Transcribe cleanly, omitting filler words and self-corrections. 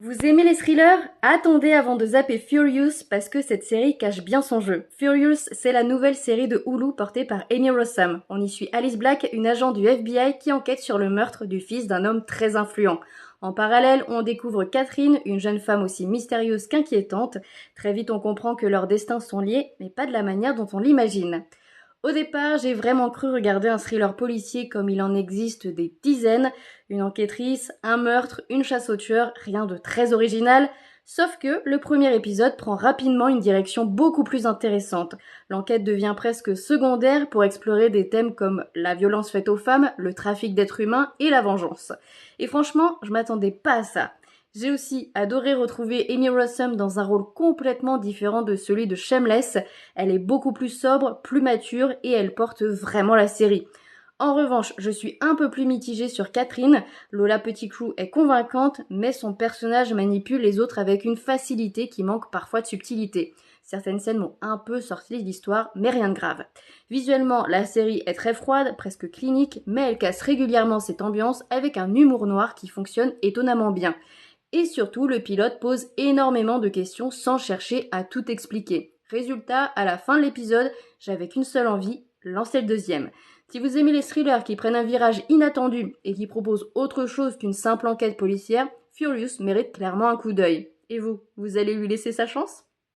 Vous aimez les thrillers? Attendez avant de zapper Furious parce que cette série cache bien son jeu. Furious, c'est la nouvelle série de Hulu portée par Amy Rossum. On y suit Alice Black, une agent du FBI qui enquête sur le meurtre du fils d'un homme très influent. En parallèle, on découvre Catherine, une jeune femme aussi mystérieuse qu'inquiétante. Très vite, on comprend que leurs destins sont liés, mais pas de la manière dont on l'imagine. Au départ, j'ai vraiment cru regarder un thriller policier comme il en existe des dizaines. Une enquêtrice, un meurtre, une chasse au tueur, rien de très original. Sauf que le premier épisode prend rapidement une direction beaucoup plus intéressante. L'enquête devient presque secondaire pour explorer des thèmes comme la violence faite aux femmes, le trafic d'êtres humains et la vengeance. Et franchement, je m'attendais pas à ça. J'ai aussi adoré retrouver Amy Rossum dans un rôle complètement différent de celui de Shameless. Elle est beaucoup plus sobre, plus mature et elle porte vraiment la série. En revanche, je suis un peu plus mitigée sur Catherine. Lola Petitcrew est convaincante, mais son personnage manipule les autres avec une facilité qui manque parfois de subtilité. Certaines scènes m'ont un peu sorti de l'histoire, mais rien de grave. Visuellement, la série est très froide, presque clinique, mais elle casse régulièrement cette ambiance avec un humour noir qui fonctionne étonnamment bien. Et surtout, le pilote pose énormément de questions sans chercher à tout expliquer. Résultat, à la fin de l'épisode, j'avais qu'une seule envie, lancer le deuxième. Si vous aimez les thrillers qui prennent un virage inattendu et qui proposent autre chose qu'une simple enquête policière, Furious mérite clairement un coup d'œil. Et vous allez lui laisser sa chance ?